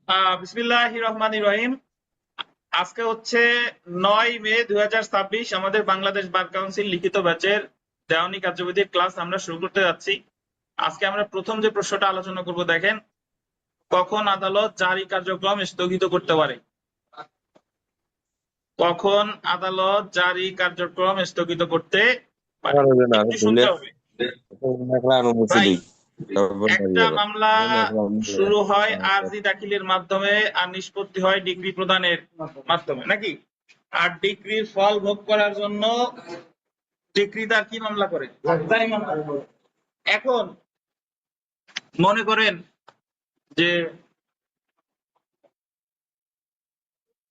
বিসমিল্লাহির রহমানির রহিম। আজকে হচ্ছে 9 মে 2026। আমাদের বাংলাদেশ বার কাউন্সিল লিখিত ব্যাচের দেওয়ানি কার্যবিধির ক্লাস আমরা শুরু করতে যাচ্ছি। আজকে আমরা প্রথম যে প্রশ্নটা আলোচনা করব, দেখেন, কখন আদালত জারি কার্যক্রম স্থগিত করতে পারে? কখন আদালত জারি কার্যক্রম স্থগিত করতে পারে? একটু শুনতে হবে ভাই। একটা মামলা শুরু হয় আরজি দাখিলের মাধ্যমে আর নিষ্পত্তি হয় ডিগ্রি প্রদানের মাধ্যমে, নাকি? আর ডিগ্রির ফল ভোগ করার জন্য ডিগ্রিদার কি মামলা করে? জারি মামলা। এখন মনে করেন যে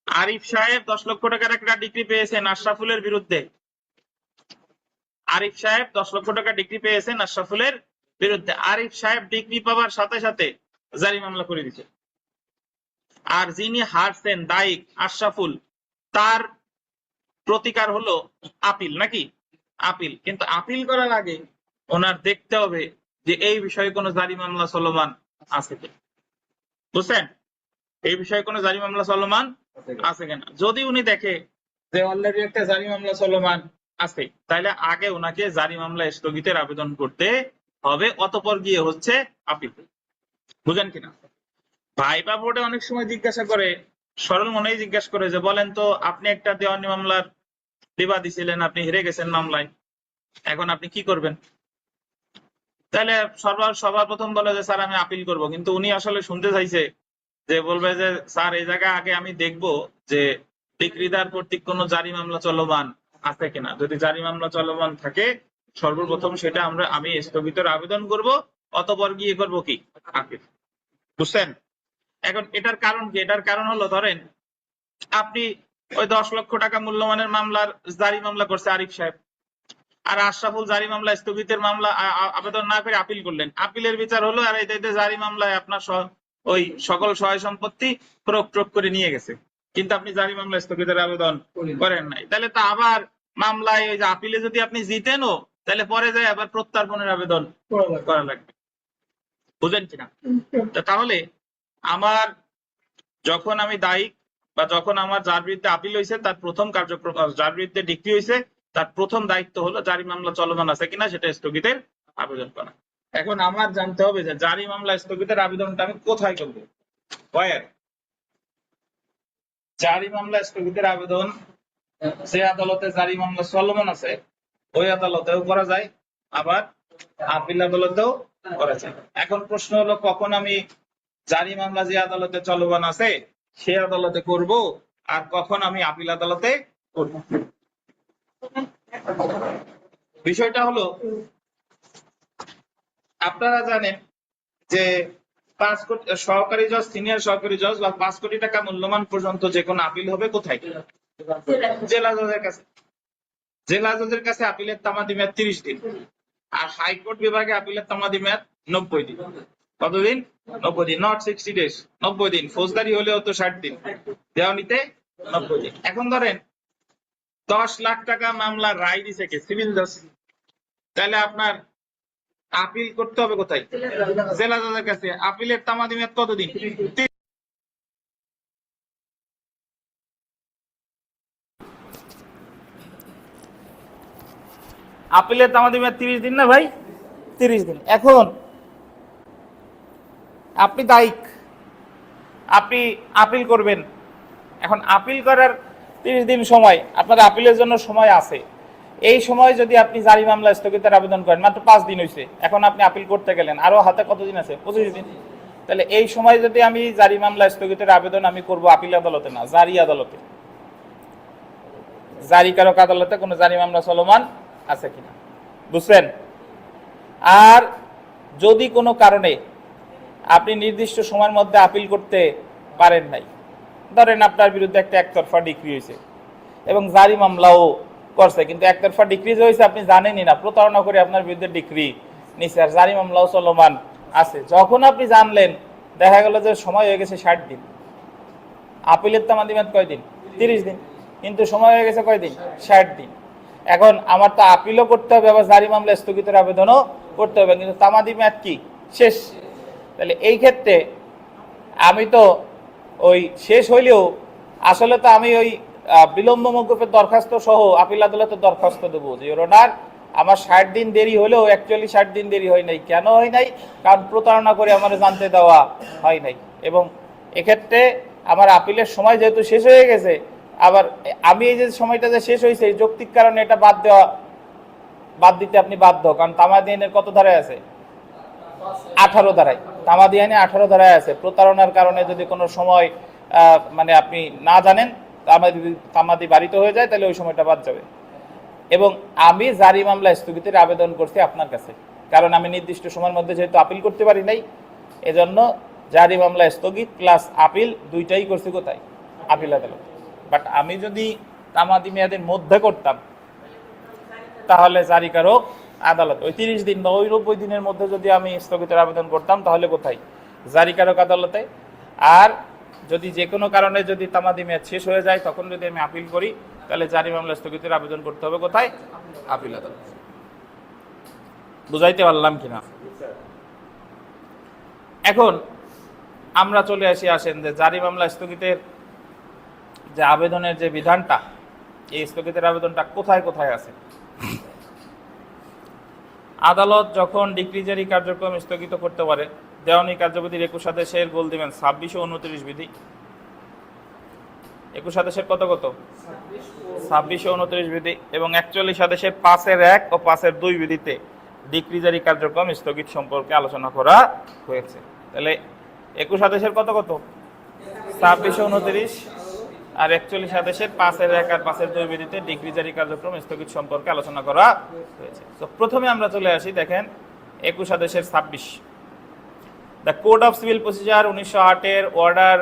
আরিফ সাহেব 10 লক্ষ টাকার একটা ডিগ্রি পেয়েছেন আশরাফুলের বিরুদ্ধে। আরিফ সাহেব 10 লক্ষ টাকা ডিগ্রি পেয়েছেন আশরাফুলের বিরুদ্ধে। আরিফ সাহেব ডিগ্রি পাওয়ার সাথে সাথে জারি মামলা করে দিচ্ছে। আর যিনি হারছেন দায়িক আশরাফুল, তার প্রতিকার হলো আপিল, নাকি? আপিল। কিন্তু আপিল করার আগে ওনার দেখতে হবে যে এই বিষয়ে কোনো জারি মামলা চলমান আছে কিনা। বুঝছেন? এই বিষয়ে কোনো জারি মামলা চলমান আছে কিনা। যদি উনি দেখে যে অলরেডি একটা জারি মামলা চলমান আছে, তাহলে আগে ওনাকে জারি মামলা স্থগিতের আবেদন করতে হবে, অতঃপর গিয়ে হচ্ছে আপিল। বুঝেন কিনা? ভাইবা বোর্ডে অনেক সময় জিজ্ঞাসা করে, সরল মনেই জিজ্ঞাসা করে যে বলেন তো, আপনি একটা দেওয়ানি মামলার বিবাদী ছিলেন, আপনি হেরে গেছেন মামলায়, এখন আপনি কি করবেন? তাহলে সবার প্রথম বলে যে স্যার আমি আপিল করব। কিন্তু উনি আসলে শুনতে চাইছে যে বলবে যে স্যার এই জায়গায় আগে আমি দেখব যে ডিগ্রিদার কর্তৃক কোনো জারি মামলা চলমান আছে কিনা। যদি জারি মামলা চলমান থাকে, সর্বপ্রথম সেটা আমি স্থগিতের আবেদন করব, অতঃপর গিয়ে করব কি? আপিল। বুঝছেন? এখন এটার কারণ কি? এটার কারণ হলো, ধরেন আপনি ওই 10 লক্ষ টাকা মূল্যমানের মামলার জারি মামলা করছে আরিফ সাহেব, আর আশরাফুল জারি মামলা স্থগিতের মামলা আবেদন না করে আপিল করলেন। আপিলের বিচার হলো আর এই জারি মামলায় আপনার ওই সকল সহায় সম্পত্তি প্রয়োগ করে নিয়ে গেছে, কিন্তু আপনি জারি মামলা স্থগিতের আবেদন করেন নাই। তাহলে তো আবার মামলায় ওই যে আপিলে যদি আপনি জিতেনও, তাহলে পরে যায় আবার প্রত্যার্পণের আবেদন করা লাগবে। বুঝলেন কিনা? তাহলে আমার যখন আমি দায়ী বা যখন আমার যার বিরুদ্ধে আপিল হয়েছে তার প্রথম কার্যক্রম, যার বিরুদ্ধে ডিগ্রি হয়েছে তার প্রথম দায়িত্ব হলো জারি মামলা চলমান আছে কিনা সেটা স্থগিতের আবেদন করা। এখন আমার জানতে হবে যে জারি মামলা স্থগিতের আবেদনটা আমি কোথায় করবো। জারি মামলা স্থগিতের আবেদন যে আদালতে জারি মামলা চলমান আছে ওই আদালতেও করা যায়, আবার আপিল আদালতেও করা যায়। এখন প্রশ্ন হলো, কখন আমি জারি মামলা যে আদালতে চলমান আছে সে আদালতে করব, আর কখন আমি আপিল আদালতে করব। বিষয়টা হলো, আপনারা জানেন যে 5 কোটি সহকারী জজ, সিনিয়র সহকারী জজ বা 5 কোটি টাকা মূল্যমান পর্যন্ত যে কোনো আপিল হবে কোথায়? জেলা জজের কাছে। জেলা জজের কাছে আপিলের তামাদি মেয়াদ 30 দিন, আর হাইকোর্ট বিভাগে আপিলের তামাদি মেয়াদ 90 দিন। কতদিন? 90 দিন, নট 60 ডেজ, 90 দিন। ফৌজদারি হলেও তো 60 দিন, দেওয়ানিতে 90 দিন। এখন ধরেন 10 লাখ টাকা মামলা রায় দিছে কে? সিভিল জজ। তাহলে আপনার আপিল করতে হবে কোথায়? জেলা জজের কাছে। আপিলের তামাদি মেয়াদ কতদিন? আপিলের তামাদি মেয়াদ 30 দিন না ভাই? 30 দিন। এখন আপনি দায়িক, আপনি আপিল করবেন। এখন আপিল করার 30 দিন সময়, আপনার আপিলের জন্য সময় আছে। এই সময় যদি আপনি জারি মামলা স্থগিতের আবেদন করেন, মাত্র 5 দিন হয়েছে, এখন আপনি আপিল করতে গেলেন, আরো হাতে কতদিন আছে? 25 দিন। তাহলে এই সময় যদি আমি জারি মামলা স্থগিতের আবেদন আমি করব আপিল আদালতে না, জারি আদালতে। জারিকারক আদালতে কোনো জারি মামলা চলমান আছে কিনা, বুঝছেন? আর যদি কোনো কারণে আপনি নির্দিষ্ট সময়ের মধ্যে আপিল করতে পারেন নাই, ধরেন আপনার বিরুদ্ধে একটা একতরফা ডিক্রি হয়েছে এবং জারি মামলাও করছে, কিন্তু একতরফা ডিক্রি হয়েছে আপনি জানেনই না, প্রতারণা করে আপনার বিরুদ্ধে ডিক্রি নিচ্ছে আর জারি মামলাও চলমান আছে। যখন আপনি জানলেন, দেখা গেল যে সময় হয়ে গেছে 60 দিন, আপিলের তামাদি মেয়াদ কয়দিন? 30 দিন, কিন্তু সময় হয়ে গেছে কয়দিন? 60 দিন। এখন আমার তো আপিলও করতে হবে, আবার জারি মামলা স্থগিতের আবেদনও করতে হবে, কিন্তু তামাদি মেয়াদ কি? শেষ। তাহলে এই ক্ষেত্রে আমি তো ওই শেষ হইলেও আসলে তো আমি ওই বিলম্ব মওকুফের দরখাস্ত সহ আপিল আদালতের দরখাস্ত দেবো যে ইওর অনার আমার 60 দিন দেরি হলেও অ্যাকচুয়ালি 60 দিন দেরি হয় নাই। কেন হয় নাই? কারণ প্রতারণা করে আমার জানতে দেওয়া হয় নাই, এবং এক্ষেত্রে আমার আপিলের সময় যেহেতু শেষ হয়ে গেছে, আবার আমি এই যে সময়টা যে শেষ হয়েছে যৌক্তিক কারণে এটা বাদ দিতে আপনি বাধ্য, কারণ তামাদি আইনের কত ধারায় আছে? 18 ধারায়। তামাদি আইনে 18 ধারায় আছে প্রতারণার কারণে যদি কোনো সময় মানে আপনি না জানেন, তামাদি বাড়িতে হয়ে যায়, তাহলে ওই সময়টা বাদ যাবে। এবং আমি জারি মামলা স্থগিতের আবেদন করছি আপনার কাছে, কারণ আমি নির্দিষ্ট সময়ের মধ্যে যেহেতু আপিল করতে পারি নাই, এজন্য জারি মামলা স্থগিত প্লাস আপিল দুইটাই করছি কোথায়? আপিল আদালত। বাট আমি যদি তামাদি মেয়াদের মধ্যে করতাম, তাহলে জারিকারক আদালত ওই 30 দিন বা ওই 90 দিনের মধ্যে যদি আমি স্থগিতের আবেদন করতাম, তাহলে কোথায়? জারিকারক আদালতে। আর যদি যে কোনো কারণে যদি তামাদি মেয়াদ শেষ হয়ে যায়, তখন যদি আমি আপিল করি, তাহলে জারি মামলা স্থগিতের আবেদন করতে হবে কোথায়? আপিল আদালত। বুঝাইতে পারলাম কিনা? এখন আমরা চলে আসেন যে জারি মামলা স্থগিতের যে আবেদনের যে বিধানটা, এই স্থগিতের আবেদনটা কোথায় কোথায় আছে। আদালত যখন ডিক্রি জারি কার্যক্রম স্থগিত করতে পারে, দেওয়ানি কার্যবিধির 21 আদেশের গোল দিবেন 26 ও 29 বিধি। 21 আদেশের কত 26 ও 29 বিধি, এবং 41 আদেশের 5-1 ও 5-2 বিধিতে ডিক্রি জারি কার্যক্রম স্থগিত সম্পর্কে আলোচনা করা হয়েছে। তাহলে 21 আদেশের কত 26 ও 29, আর 41 আদেশের 5-1 আর 5-2 বিধিতে ডিক্রি জারি কার্যক্রম স্থগিত সম্পর্কে আলোচনা করা হয়েছে। তো প্রথমে আমরা চলে আসি, দেখেন 21 আদেশের 26, the code of civil procedure 1908 এর অর্ডার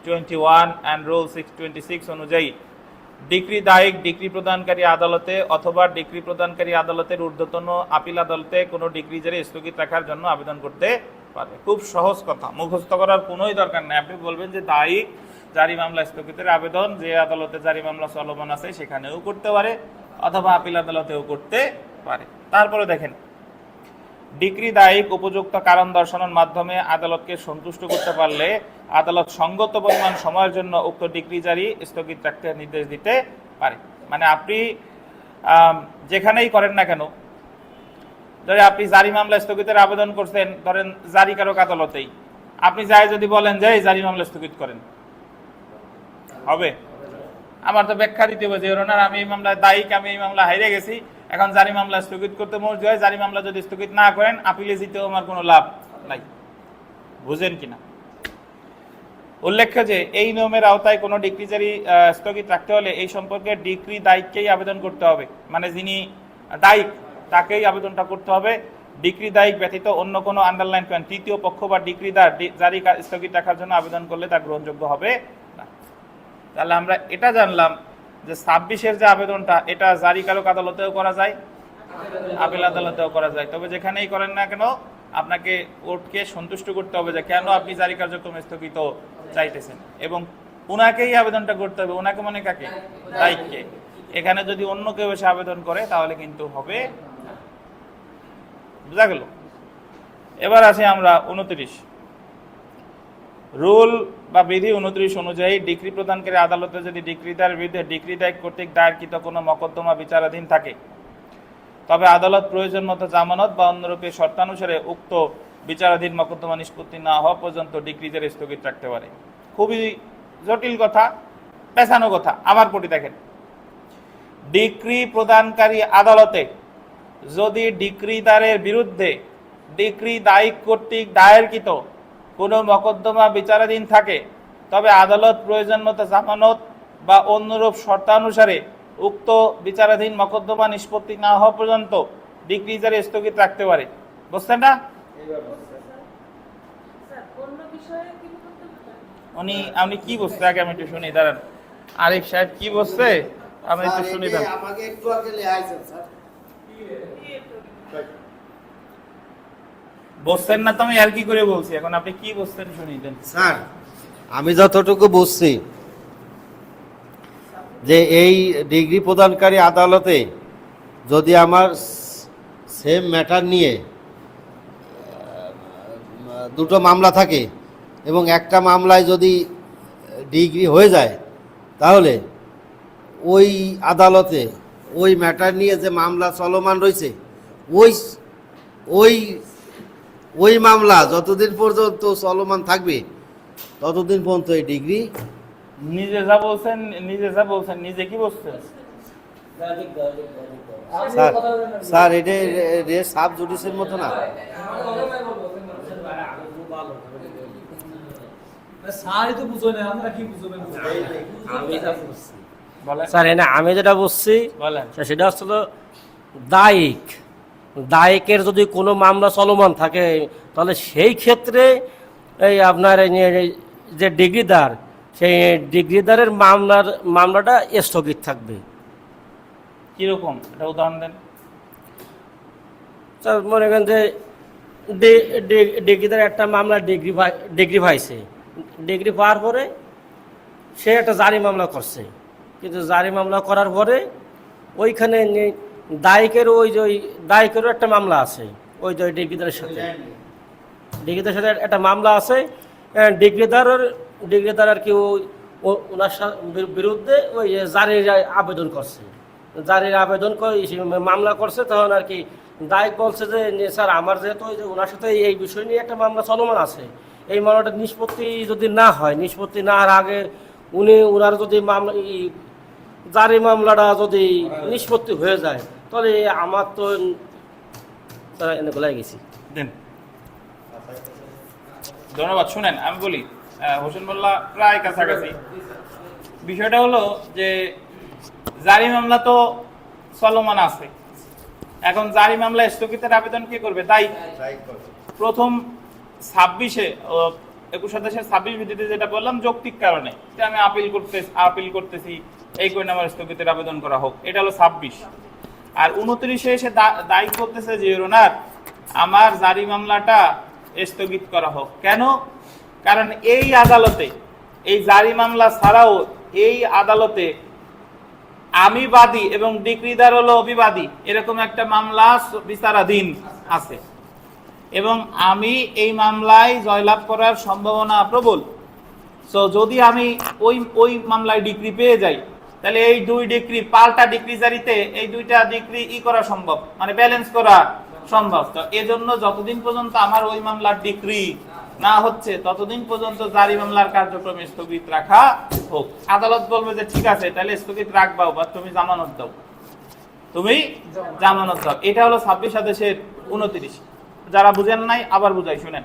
21 অ্যান্ড রুল 626 অনুযায়ী ডিক্রি দায়িক ডিক্রি প্রদানকারী আদালতে অথবা ডিক্রি প্রদানকারী আদালতের ঊর্ধ্বতন আপিল আদালতে কোনো ডিক্রি জারি স্থগিত রাখার জন্য আবেদন করতে পারবে। খুব সহজ কথা, মুখস্থ করার কোনোই দরকার নেই। আপনি বলবেন যে দায়িক জারি মামলা স্থগিতের আবেদন যে আদালতে জারি মামলা চলমান আছে সেখানেও করতে পারে, অথবা আপিল আদালতেও করতে পারে। তারপরে দেখেন, ডিক্রি দায়িক উপযুক্ত কারণ দর্শানোর মাধ্যমে আদালতকে সন্তুষ্ট করতে পারলে আদালত সঙ্গত পরিমাণ সময়ের জন্য উক্ত ডিক্রি জারি স্থগিত রাখতে নির্দেশ দিতে পারে। মানে আপনি যেখানেই করেন না কেন, ধরে আপনি জারি মামলা স্থগিতের আবেদন করছেন, ধরেন জারিকারক আদালতেই, আপনি যাই যদি বলেন যে এই জারি মামলা স্থগিত করেন, হবে? আমার তো ব্যাখ্যা দিতে হবে যে ওনার আমি এই মামলায় দায়িক, আমি এই মামলা হাইরে গেছি, এখন জারি মামলা স্থগিত করতে মর্জি হয়। জারি মামলা যদি স্থগিত না করেন, আপিলে জিতেও আমার কোনো লাভ নাই। বুঝেন কিনা? উল্লেখ্য যে এই নিয়মের আওতায় কোনো ডিক্রি জারি স্থগিত রাখতে হলে এই সম্পর্কে ডিক্রি দায়িককেই আবেদন করতে হবে, মানে যিনি দায়িক তাকেই আবেদনটা করতে হবে। ডিক্রি দায়িক ব্যতীত অন্য কোনো আন্ডারলাইন করেন তৃতীয় পক্ষ বা ডিক্রিদার জারি স্থগিত রাখার জন্য আবেদন করলে তা গ্রহণযোগ্য হবে না। তাহলে আমরা এটা জানলাম যে 26-এর যে আবেদনটা, এটা জারিকারক আদালতেও করা যায়, আপিল আদালতেও করা যায়। তবে যেখানেই করেন না কেন, আপনাকে কোর্টকে সন্তুষ্ট করতে হবে যে কেন আপনি জারি কার্যক্রম স্থগিত চাইতেছেন, এবং উনাকেই আবেদনটা করতে হবে। উনাকে মানে কাকে? দায়িককে। এখানে যদি অন্য কেউ এসে আবেদন করে তাহলে কিন্তু হবে না। বুঝা গেল? এবার আসি আমরা 29 রুল বা বিধি 29 অনুযায়ী ডিক্রি প্রদানকারী আদালতে যদি ডিক্রিদার বিরুদ্ধে ডিক্রি দায়িক কর্তৃক দায়েরকৃত কোনো মকদ্দমা বিচারাধীন থাকে, তবে আদালত প্রয়োজন মতো জামানত বা অন্যরূপে শর্তানুসারে উক্ত বিচারাধীন মকদ্দমা নিষ্পত্তি না হওয়া পর্যন্ত ডিক্রি জারি স্থগিত রাখতে পারে। খুবই জটিল কথা, পেছানো কথা। আবার পড়ি, দেখেন, ডিক্রি প্রদানকারী আদালতে যদি ডিক্রিদারের বিরুদ্ধে ডিক্রি দায়িক কর্তৃক দায়েরকৃত কোনো মকদ্দমা বিচারাধীন থাকে, তবে আদালত প্রয়োজন মতো জামানত বা অন্যরূপ শর্তানুসারে উক্ত বিচারাধীন মকদ্দমা নিষ্পত্তি না হওয়া পর্যন্ত ডিক্রি জারি স্থগিত রাখতে পারে। বুঝছেন না? আপনি কি বলছে আগে আমি একটু শুনি, দাঁড়ান। আরিফ সাহেব কি বলছে আমি একটু শুনি। বলছেন না তো, আমি আর কি করে বলছি, এখন আপনি কি বলছেন শুনি দেন। স্যার, আমি যতটুকু বুঝছি যে এই ডিগ্রি প্রদানকারী আদালতে যদি আমার সেম ম্যাটার নিয়ে দুটো মামলা থাকে, এবং একটা মামলায় যদি ডিগ্রি হয়ে যায়, তাহলে ওই আদালতে ওই ম্যাটার নিয়ে যে মামলা চলমান রয়েছে, ওই ওই ওই মামলা যতদিন পর্যন্ত চলমান থাকবে ততদিন পর্যন্ত এই ডিগ্রি। নিজে যা বলছেন নিজে কি বলছেন? স্যার স্যার এটা সাব জুডিসের মতো না। বলেন স্যার এনে আমি যেটা বুঝছি বলেন। সেটা হচ্ছিল দায়িকের যদি কোনো মামলা চলমান থাকে, তাহলে সেই ক্ষেত্রে এই আপনার যে ডিগ্রিদার, সেই ডিগ্রিদারের মামলাটা স্থগিত থাকবে। কিরকম এটা উদাহরণ দেন। স্যার মনে করেন যে ডিগ্রিদার একটা মামলা ডিগ্রি পাইছে, ডিগ্রি পাওয়ার পরে সে একটা জারি মামলা করছে, কিন্তু জারি মামলা করার পরে ওইখানে দায়িকেরও একটা মামলা আছে, ওই যে ডিগ্রিদারের সাথে একটা মামলা আছে। ডিগ্রিদার আর কি ওনার বিরুদ্ধে ওই জারির আবেদন করছে, জারির আবেদন করে মামলা করছে। তখন আর কি দায়িক বলছে যে স্যার আমার যেহেতু ওই যে ওনার সাথে এই বিষয় নিয়ে একটা মামলা চলমান আছে, এই মামলাটা নিষ্পত্তি যদি না হয়, নিষ্পত্তি না হওয়ার আগে ওনার যদি মামলা জারি মামলাটা যদি নিষ্পত্তি হয়ে যায়, তাহলে আমার তো এনে গলাই গেছি। দেন। ধন্যবাদ। শুনেন আমি বলি, হোসেন মোল্লা প্রায় কাছাকাছি। বিষয়টা হলো যে জারি মামলা তো চলমান আছে। এখন জারি মামলা স্থগিতের আবেদন কে করবে? দায়ী। প্রথম 21-26 ভিত্তিতে যেটা বললাম যৌক্তিক কারণে যে আমি আপিল করতেছি, এই কারণে আমার স্থগিতের আবেদন করা হোক, এটা হলো 26। আর 29-এ এসে দায়ী করতেছে যে ওনার আমার জারি মামলাটা স্থগিত করা হোক। কেন? কারণ এই আদালতে, এই জারি মামলা ছাড়াও এই আদালতে আমি বাদী এবং ডিক্রিদার হলো অভিবাদী, এরকম একটা মামলা বিচারাধীন আছে এবং আমি এই মামলায় জয়লাভ করার সম্ভাবনা প্রবল। সো যদি আমি ওই মামলায় ডিগ্রি পেয়ে যাই, তাহলে এই দুই ডিগ্রি পাল্টা ডিগ্রি জারিতে এই দুইটা ডিগ্রি করা সম্ভব, মানে ব্যালেন্স করা সম্ভব। তো এজন্য যতদিন পর্যন্ত আমার ওই মামলার ডিগ্রি না হচ্ছে ততদিন পর্যন্ত জারি মামলার কার্যক্রম স্থগিত রাখা হোক। আদালত বলবে যে ঠিক আছে তাহলে স্থগিত রাখবাও, বা তুমি জামানত দাও, এটা হলো 26 আদেশের 29। যারা বুঝেন নাই আবার বুঝাই, শুনেন।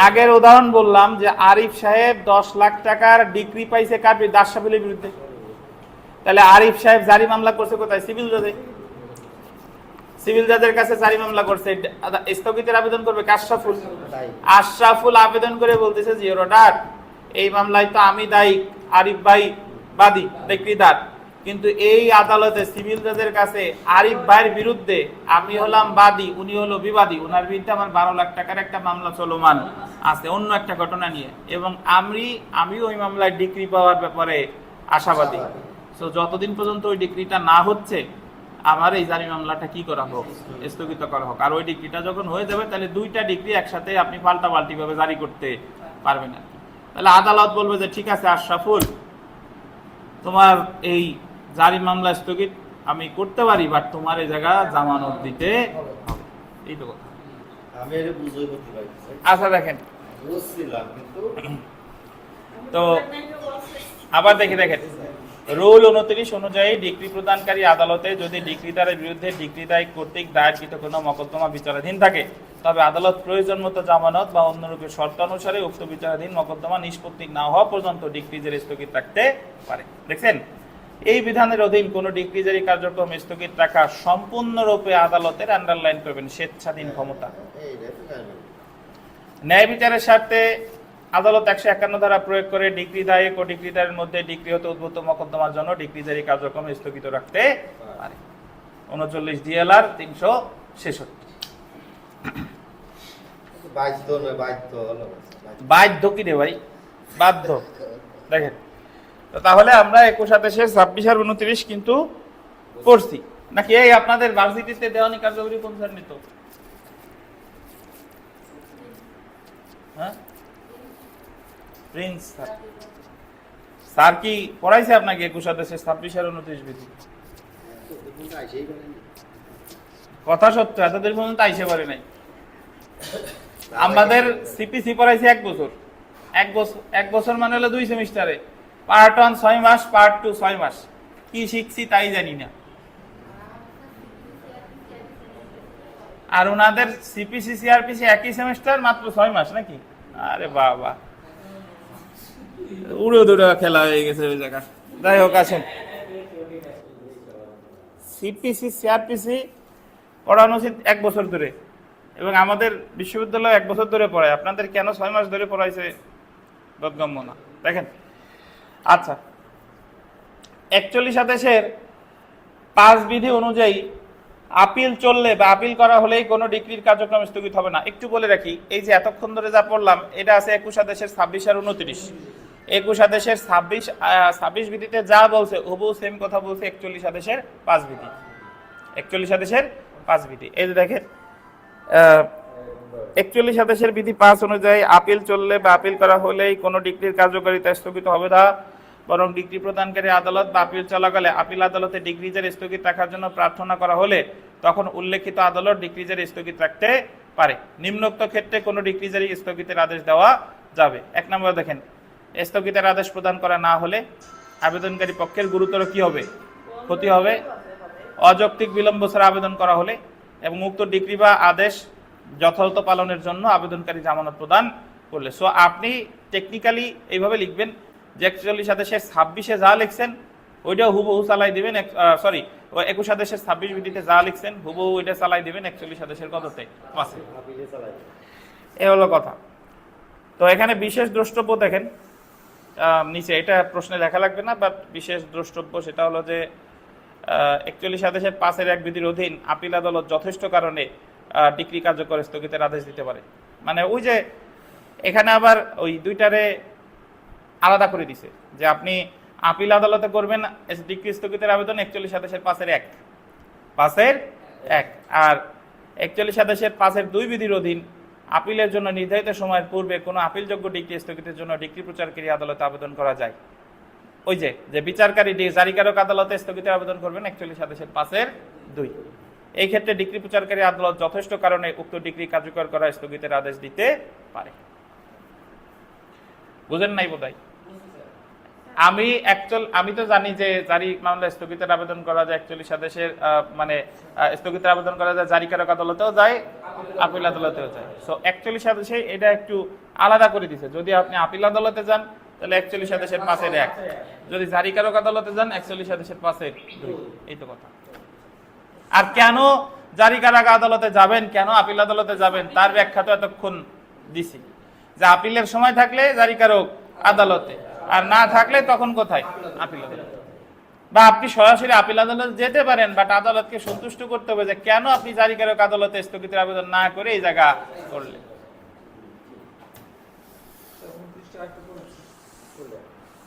আগের উদাহরণ বললাম যে আরিফ সাহেব 10 লাখ টাকার ডিগ্রি পাইছে কার? দাশসাফিলের বিরুদ্ধে। তাহলে আরিফ সাহেব জারি মামলা করছে কোথায়? সিভিল জজে। সিভিল জাজের কাছে জারি মামলা করছে, স্থগিতের আবেদন করবে আশরাফুল আবেদন করে বলতেছে যে ইওর অর্ডার, এই মামলায় তো আমি দায়ী, আরিফ ভাই বাদী ডিগ্রিদার, কিন্তু এই আদালতে সিভিল জাজের কাছে আরিফ ভাইয়ের বিরুদ্ধে আমি হলাম বাদী, উনি হলো বিবাদী, ওনার বিরুদ্ধে আমার 12 লাখ টাকার একটা মামলা চলমান আছে অন্য একটা ঘটনা নিয়ে, এবং আমি ওই মামলায় ডিগ্রি পাওয়ার ব্যাপারে আশাবাদী। তো যতদিন পর্যন্ত ওই ডিগ্রিটা না হচ্ছে আমার এই জারি মামলাটা কি করা হোক? স্থগিত করা হোক। আর ওই ডিগ্রিটা যখন হয়ে যাবে তাহলে দুইটা ডিগ্রি একসাথে আপনি পাল্টাপাল্টি ভাবে জারি করতে পারবেন না। তাহলে আদালত বলবে যে ঠিক আছে আশরাফুল, তোমার এই জারি মামলা স্থগিত আমি করতে পারি, বাট তোমার এই জায়গা জামানত দিতে হবে। এই তো কথা। আচ্ছা দেখেন তো আবার দেখেন রুল 29 অনুযায়ী ডিগ্রি প্রদানকারী আদালতে যদি ডিগ্রিদারের বিরুদ্ধে ডিগ্রিদায়ী কর্তৃক দায়েরকৃত কোনো মকদ্দমা বিচারাধীন থাকে, তবে আদালত প্রয়োজন মতো জামানত বা অন্যরূপে শর্ত অনুসারে উক্ত বিচারাধীন মকদ্দমা নিষ্পত্তি না হওয়া পর্যন্ত ডিগ্রি জারি স্থগিত রাখতে পারে। দেখছেন, এই বিধানের অধীন কোন ডিগ্রি জারি কার্যক্রম স্থগিত রাখা সম্পূর্ণরূপে আদালতের, আন্ডারলাইন করবেন, স্বেচ্ছাধীন ক্ষমতা। ন্যায় বিচারের স্বার্থে আদালত 151 ধারা প্রয়োগ করে ডিগ্রি দায়ক ও ডিগ্রিদারের মধ্যে ডিগ্রি হতে উদ্ভূত মকদ্দমার জন্য ডিগ্রি জারি কার্যক্রম স্থগিত রাখতে পারে। 39 DLR 366। বাধ্য কি রে ভাই? বাধ্য। দেখেন তাহলে আমরা 21, 27, 26 আর 29 কিন্তু পড়ছি নাকি? এই আপনাদের ভার্সিটিতে দেওয়ানি কার্যকরী কোন স্যার নিত? হ্যাঁ প্রিন্স স্যার। স্যার কি পড়াইছে আপনাকে 21 দেশের 26 আর 29 বিধি? কথা সত্য, এতদিন পর্যন্ত আইসে পারে নাই। আমাদের সিপিসি পড়াইছে 1 বছর, 1 বছর মানে হলো 2 সেমিস্টারে। পার্ট 1 6 মাস, পার্ট 2 6 মাস। কি শিখছি তাই জানি না। আর ওনাদের সিপিসি সিআরপিসি একই সেমিস্টার, মাত্র 6 মাস নাকি? আরে বাবা, উড়ে দৌড়ে খেলা হয়ে গেছে ওই জায়গা। যাই হোক, আসেন। সিপিসি সিআরপিসি পড়ানো উচিত 1 বছর ধরে, এবং আমাদের বিশ্ববিদ্যালয় 1 বছর ধরে পড়ায়। আপনাদের কেন 6 মাস ধরে পড়াইছে বোধগম্য না। দেখেন, আচ্ছা, 41 দেশের 5 বিধি অনুযায়ী আপিল চললে বা আপিল করা হলেই কোনো ডিগ্রির কার্যক্রম স্থগিত হবে না। একটু বলে রাখি, এই যে এতক্ষণ ধরে যা পড়লাম, এটা আছে 21 দেশের 26 আর 29। 21 দেশের 26 বিধিতে যা বলছে হুবহু সেম কথা বলছে 41 দেশের 5 বিধি। 41 দেশের 5 বিধি, এই যে দেখেন, 41 দেশের বিধি 5 অনুযায়ী আপিল চললে বা আপিল করা হলেই কোনো ডিগ্রির কার্যকারিতা স্থগিত হবে না, বরং ডিগ্রি প্রদানকারী আদালত বা আপিল চলাকালে আপিল আদালতে ডিগ্রি জারি স্থগিত রাখার জন্য প্রার্থনা করা হলে তখন উল্লেখিত আদালত ডিগ্রি জারি স্থগিত রাখতে পারে। নিম্নোক্ত ক্ষেত্রে কোনো ডিগ্রি জারি স্থগিতের আদেশ দেওয়া যাবে। 1 নম্বরে দেখেন, স্থগিতের আদেশ প্রদান করা না হলে আবেদনকারী পক্ষের গুরুতর কি হবে? ক্ষতি হবে। অযৌক্তিক বিলম্ব ছাড়া আবেদন করা হলে এবং উক্ত ডিগ্রি বা আদেশ যথাযথ পালনের জন্য আবেদনকারী জামানত প্রদান করলে। সো আপনি টেকনিক্যালি এইভাবে লিখবেন যে 41 দেশের 26-এ যা লিখছেন ওইটাও হুবহু চালাই দিবেন, 21 দেশের 26 বিধিতে যা লিখছেন হুবহু ওইটা চালাই দিবেন 41 দেশের কততে? 5-এ। এ হলো কথা। তো এখানে বিশেষ দ্রষ্টব্য দেখেন নিচে, এটা প্রশ্নে লেখা লাগবে না, বাট বিশেষ দ্রষ্টব্য সেটা হলো যে 41 দেশের 5-এর 1 বিধির অধীন আপিল আদালত যথেষ্ট কারণে ডিগ্রি কার্যকর স্থগিতের আদেশ দিতে পারে। মানে ওই যে এখানে আবার ওই দুইটারে আলাদা করে দিছে যে আপনি আপিল আদালতে করবেন ডিগ্রি স্থগিতের আবেদন 41 দেশের 5-এর 1, 5-এর 1, আর 41 দেশের 5-এর 2 বিধির অধীন আপিলের জন্য নির্ধারিত সময়ের পূর্বে কোনো আপিলযোগ্য ডিগ্রি স্থগিতের জন্য ডিগ্রি প্রচারকারী আদালতে আবেদন করা যায়। ওই যে বিচারকারী জারিকারক আদালতে স্থগিতের আবেদন করবেন 41 দেশের 5-এর 2। এই ক্ষেত্রে ডিগ্রি প্রচারকারী আদালত যথেষ্ট কারণে উক্ত ডিগ্রি কার্যকর করা স্থগিতের আদেশ দিতে পারে। বুঝেন নাই বোধহয়? আমি তো জানি যে জারি মামলা স্থগিতের আবেদন করা যায় 41 দেশের, মানে স্থগিতের আবেদন করা যায় জারিকারক আদালতেও যায়, আপিল আদালতেও যায়। সো 41 দেশে এটা একটু আলাদা করে দিছে। যদি আপনি আপিল আদালতে যান তাহলে 41 দেশের 5-এর 1, যদি জারিকারক আদালতে যান 41 দেশের 5-এর 2। এই তো কথা। আর কেন জারিকারক আদালতে যাবেন, কেন আপিল আদালতে যাবেন, তার ব্যাখ্যা তো এতক্ষণ দিছি যে আপিলের সময় থাকলে জারিকারক আদালতে, আর না থাকলে তখন কোথায়? আপিল আদালতে। বা আপনি সরাসরি আপিল আদালতে যেতে পারেন, বাট আদালতকে সন্তুষ্ট করতে হবে যে কেন আপনি জারিকারক আদালতে স্থগিতের আবেদন না করে এই জায়গা করলেন।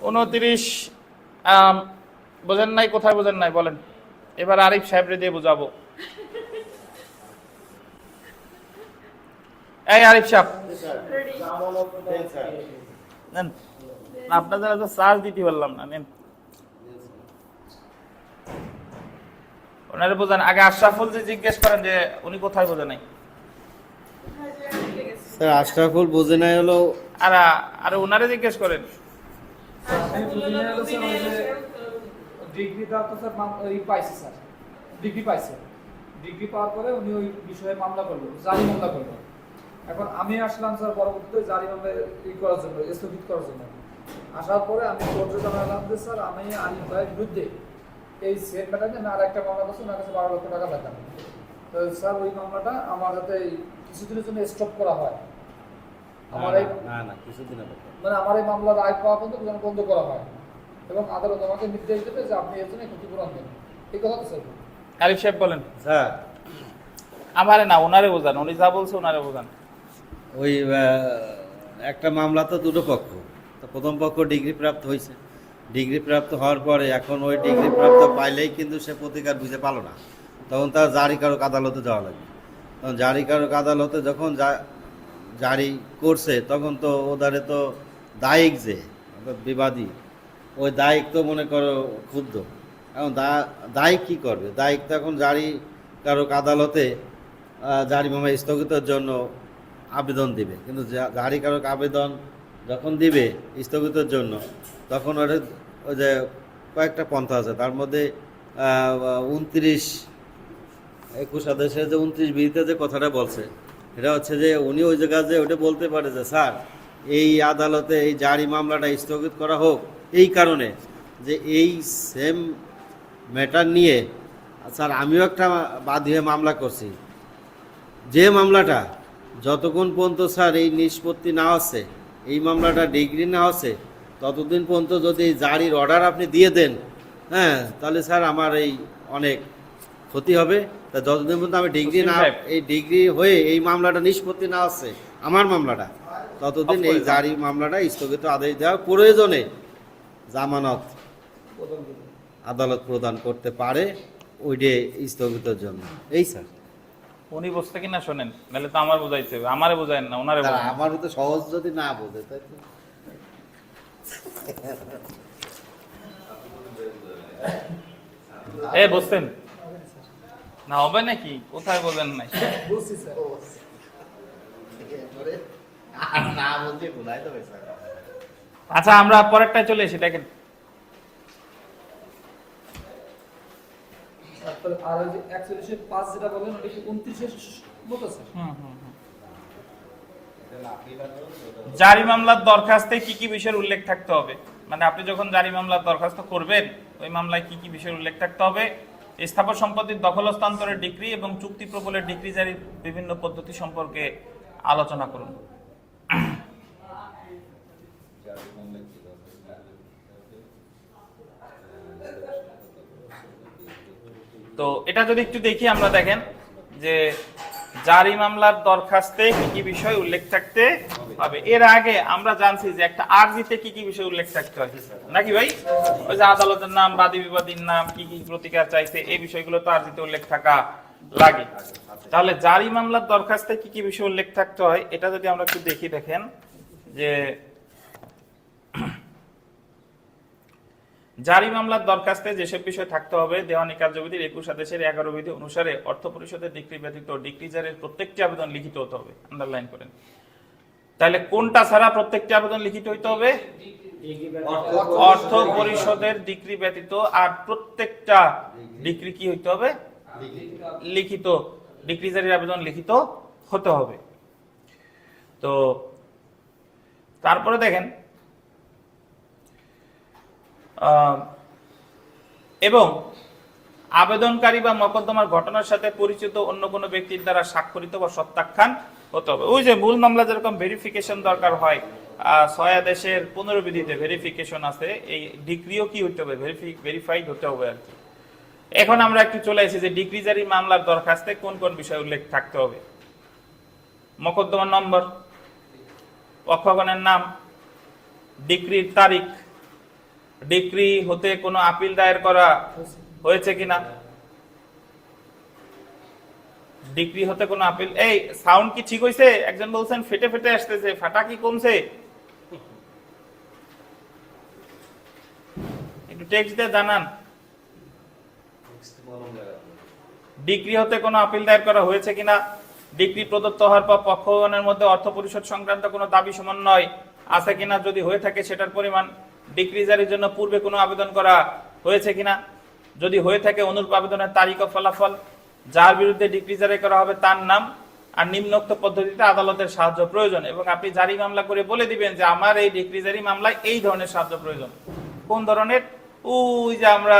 29 বোঝেন নাই? কোথায় বোঝেন নাই বলেন? এবার আরিফ সাহেবরে দিয়ে বুঝাবো। এই আরিফ সাহেব, নেন, আপনাদের তো চার্জ দিতে পারলাম না, নেন ওনারে বোঝান। আগে আশরাফুল যে জিজ্ঞেস করেন যে উনি কোথায় বোঝে নাই। স্যার আশরাফুল বোঝে নাই হলো, আর ওনারে জিজ্ঞেস করেন। ডিগ্রি দেওয়া তো স্যার পাইছে, স্যার ডিগ্রি পাইছে, ডিগ্রি পাওয়ার পরে উনি ওই বিষয়ে মামলা করলো, জারি মামলা করলো। এখন আমি আসলাম স্যার পরবর্তীতে জারি মামলা করার জন্য, স্থগিত করার জন্য। আসার পরে আমি কোর্টে জানালাম যে স্যার আমি আরিফ ভাইয়ের বিরুদ্ধে এই সেম ব্যাটারে না আর একটা মামলা করছি, ওনার কাছে 12 লক্ষ টাকা পেতাম। তো স্যার ওই মামলাটা আমার হাতে কিছুদিনের জন্য স্টপ করা হয়। আমার এই মানে আমার এই মামলার রায় পাওয়া পর্যন্ত বন্ধ করা হয় এবং আদালত আমাকে নির্দেশ দেবে যে আপনি এর জন্য ক্ষতিপূরণ দেন। এই কথা তো স্যার। আরিফ সাহেব বলেন। স্যার আমারে না, ওনারে বোঝান, উনি যা বলছে ওনারে বোঝান। ওই একটা মামলা তো দুটো পক্ষ, তো প্রথম পক্ষ ডিগ্রি প্রাপ্ত হয়েছে, ডিগ্রি প্রাপ্ত হওয়ার পরে এখন ওই ডিগ্রি প্রাপ্ত পাইলেই কিন্তু সে প্রতিকার বুঝে পালো না, তখন তার জারিকারক আদালতে যাওয়া লাগবে। তখন জারিকারক আদালতে যখন জারি করছে তখন তো ওদারে তো দায়িক যে অর্থাৎ বিবাদী ওই দায়িক তো মনে করো ক্ষুব্ধ। এখন দায়িক কি করবে? দায়িক তো এখন জারি কারক আদালতে জারি মামলা স্থগিতের জন্য আবেদন দিবে, কিন্তু জারি কারক আবেদন যখন দিবে স্থগিতের জন্য তখন ওই যে কয়েকটা পন্থা আছে, তার মধ্যে 29-21 আদেশের যে 29 বিধিতে যে কথাটা বলছে এটা হচ্ছে যে উনি ওই জায়গায় যে ওটা বলতে পারে যে স্যার এই আদালতে এই জারি মামলাটা স্থগিত করা হোক এই কারণে যে এই সেম ম্যাটার নিয়ে স্যার আমিও একটা বাদী হয়ে মামলা করছি, যে মামলাটা যতক্ষণ পর্যন্ত স্যার এই নিষ্পত্তি না হচ্ছে, এই মামলাটা ডিগ্রি না হচ্ছে, ততদিন পর্যন্ত যদি এই জারির অর্ডার আপনি দিয়ে দেন, হ্যাঁ তাহলে স্যার আমার এই অনেক ক্ষতি হবে। তা যতদিন পর্যন্ত আমি ডিগ্রি না, এই ডিগ্রি হয়ে এই মামলাটা নিষ্পত্তি না হচ্ছে আমার মামলাটা, ততদিন এই জারি মামলাটা স্থগিত আদেশ দেওয়া প্রয়োজনে জামানত আদালত প্রদান করতে পারে ওইটা স্থগিতের জন্য। এই স্যার উনি বুঝতে কিনা শোনেন, নাহলে তো আমার বোঝাইতে হবে, আমারে বোঝায় না, ওনারে বোঝান। আমার তো সহজ যদি না বোঝে তাই তো বুঝছেন না হবে নাকি? কোথায় বোঝেন নাই? বুঝছি স্যার। না বলতে ভুলাই তো স্যার। আচ্ছা আমরা পরেরটায় চলে এসি, দেখেন তারপরে আর ওই যে 41-5 যেটা বলেন ওটা কি 29 মতো স্যার? জারি মামলার দরখাস্তে কি কি বিষয়ের উল্লেখ থাকতে হবে, মানে আপনি যখন জারি মামলার দরখাস্ত করবেন ওই মামলায় কি কি বিষয়ের উল্লেখ থাকতে হবে? স্থাবর সম্পত্তির দখল হস্তান্তরের ডিক্রি এবং চুক্তি প্রবলের ডিক্রি জারির বিভিন্ন পদ্ধতি সম্পর্কে আলোচনা করুন। তো এটা যদি একটু দেখি আমরা, দেখেন যে জারি মামলার দরখাস্তে কি কি বিষয় উল্লেখ থাকতে হবে। এর আগে আমরা জানছি যে একটা আরজিতে কি কি বিষয় উল্লেখ থাকতে হয় নাকি ভাই? ওই যে আদালতের নাম, বাদী বিবাদীর নাম, কি কি প্রতিকার চাইছে, এই বিষয়গুলো তো আরজিতে উল্লেখ থাকা লাগে। তাহলে জারি মামলার দরখাস্তে কি কি বিষয় উল্লেখ থাকতে হয় এটা যদি আমরা একটু দেখি, দেখেন যে জারি মামলার দরখাস্তে যেসব বিষয় থাকতে হবে, দেওয়ানি কার্যবিধির 21 আদেশের 11 বিধি অনুসারে অর্থ পরিষদের ডিক্রি ব্যতীত ডিক্রি জারির প্রত্যেকটি আবেদন লিখিত হতে হবে। আন্ডারলাইন করেন। তাহলে কোনটা ছাড়া প্রত্যেকটি আবেদন লিখিত হইতে হবে? অর্থ পরিষদের ডিক্রি ব্যতীত আর প্রত্যেকটা ডিক্রি কি হইতে হবে? লিখিত। ডিক্রি জারির আবেদন লিখিত হতে হবে। তো তারপরে দেখেন এবং আবেদনকারী বা মকদ্দমার ঘটনার সাথে পরিচিত অন্য কোনো ব্যক্তির দ্বারা স্বাক্ষরিত বা সত্যাখ্যান হতে হবে। ওই যে মূল মামলা যেরকম ভেরিফিকেশন দরকার হয়, 6 আদেশের 15 বিধিতে ভেরিফিকেশন আছে, এই ডিক্রিও কি হতে হবে? ভেরিফাইড হতে হবে আর কি। এখন আমরা একটু চলে এসেছি যে ডিক্রি জারি মামলার দরখাস্তে কোন কোন বিষয় উল্লেখ থাকতে হবে। মকদ্দমার নম্বর, পক্ষগণের নাম, ডিক্রির তারিখ, ডিক্রি হতে কোনো আপিল দায়ের করা হয়েছে কিনা, ডিক্রি হতে কোনো আপিল, এই সাউন্ড কি ঠিক হইছে? একজন বলছেন ফেটে ফেটে আসতেছে, ফাটা কি কমছে? একটু টেক্সট দিয়ে জানান। ডিক্রি হতে কোনো আপিল দায়ের করা হয়েছে কিনা, ডিক্রি প্রদত্ত হওয়ার পর পক্ষগণের মধ্যে অর্থ পরিশোধ সংক্রান্ত কোনো দাবি সমন্বয় আছে কিনা, যদি হয়ে থাকে সেটার পরিমাণ, ডিক্রি জারির জন্য পূর্বে কোনো আবেদন করা হয়েছে কিনা, যদি হয়ে থাকে অনুরূপ আবেদনের তারিখ ও ফলাফল, যার বিরুদ্ধে ডিক্রি জারি করা হবে তার নাম, আর নিম্নোক্ত পদ্ধতিতে আদালতের সাহায্য প্রয়োজন। এবং আপনি জারি মামলা করে বলে দিবেন যে আমার এই ডিক্রি জারি মামলায় এই ধরনের সাহায্য প্রয়োজন। কোন ধরনের? ওই যে আমরা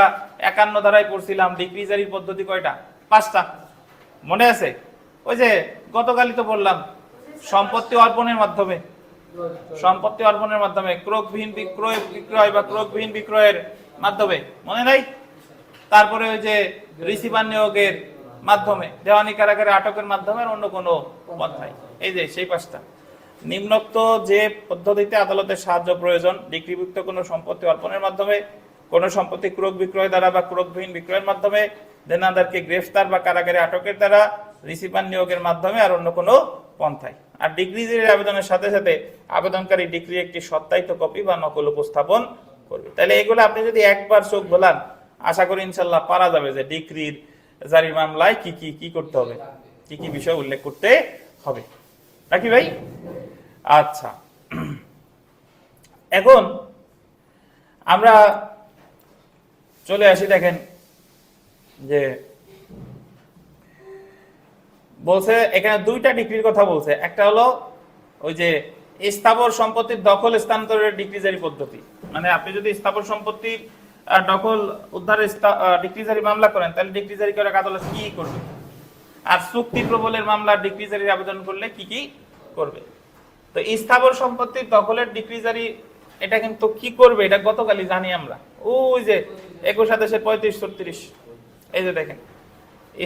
51 ধারায় পড়ছিলাম ডিক্রি জারির পদ্ধতি কয়টা? 5টা, মনে আছে? ওই যে গতকালই তো বললাম, সম্পত্তি অর্পণের মাধ্যমে, সম্পত্তি অর্পণের মাধ্যমে, ক্রয়বিহীন বিক্রয় বা ক্রয়বিহীন বিক্রয়ের মাধ্যমে, মনে নাই? তারপরে ওই যে রিসিভার নিয়োগের মাধ্যমে, দেওয়ানি কারাগারে আটকের মাধ্যমে, অন্য কোনো পন্থায়। এই যে সেই 5টা। নিম্নোক্ত যে পদ্ধতিতে আদালতের সাহায্য প্রয়োজন, ডিক্রিভুক্ত কোনো সম্পত্তি অর্পণের মাধ্যমে, কোনো সম্পত্তি ক্রয় বিক্রয় দ্বারা বা ক্রয়বিহীন বিক্রয়ের মাধ্যমে, দেনাদারকে গ্রেফতার বা কারাগারে আটকের দ্বারা, রিসিভার নিয়োগের মাধ্যমে, আর অন্য কোনো পন্থায়। আর ডিক্রি জারির আবেদনের সাথে সাথে আবেদনকারী ডিক্রির একটি সত্যায়িত কপি বা নকল উপস্থাপন করবে। তাহলে এগুলো আপনি যদি একবার চোখ বোলান, আশা করি ইনশাল্লাহ পারা যাবে যে ডিক্রির জারির মামলায় কি কি কি করতে হবে, কি কি বিষয় উল্লেখ করতে হবে, নাকি ভাই? আচ্ছা, এখন আমরা চলে আসি, দেখেন যে বলছে এখানে দুইটা ডিক্রির কথা বলছে। একটা হলো ওই যে স্থাবর সম্পত্তির দখল স্থানান্তরের ডিক্রি জারি পদ্ধতি, মানে আপনি যদি স্থাবর সম্পত্তির দখল উদ্ধারের ডিক্রি জারি মামলা করেন তাহলে ডিক্রি জারি করে আদালত কি করবে, আর চুক্তি প্রবলের মামলা ডিক্রি জারির আবেদন করলে কি কি করবে। তো স্থাবর সম্পত্তির দখলের ডিক্রি জারি এটা কিন্তু কি করবে এটা গতকালই জানি আমরা, ওই যে 21 আদেশের 35-36, এই যে দেখেন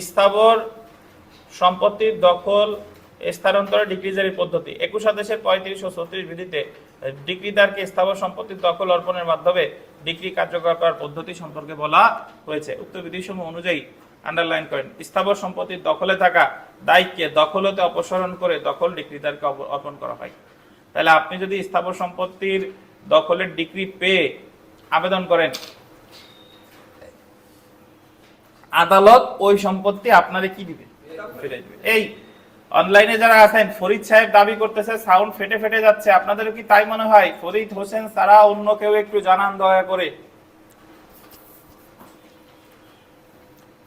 স্থাবর সম্পত্তির দখল স্থানান্তরের ডিক্রি জারির পদ্ধতি 21 আদেশের 35 ও 36 বিধিতে ডিক্রিদারকে স্থাবর সম্পত্তির দখল অর্পণের মাধ্যমে ডিক্রি কার্যকর করার পদ্ধতি সম্পর্কে বলা হয়েছে। উক্ত বিধিসমূহ অনুযায়ী আন্ডারলাইন করেন স্থাবর সম্পত্তির দখলে থাকা দায়িত্বকে দখল হতে অপসারণ করে দখল ডিক্রিদারকে অর্পণ করা হয়। তাহলে আপনি যদি স্থাবর সম্পত্তির দখলের ডিক্রি পেয়ে আবেদন করেন, আদালত ওই সম্পত্তি আপনারে কি দিবে, ফিরে দিবে। এই অনলাইনে যারা আছেন, ফরিদ সাহেব দাবি করতেছে সাউন্ড ফেটে ফেটে যাচ্ছে, আপনাদের কি তাই মনে হয়? ফরিদ হোসেন ছাড়া অন্য কেউ একটু জানান দয়া করে,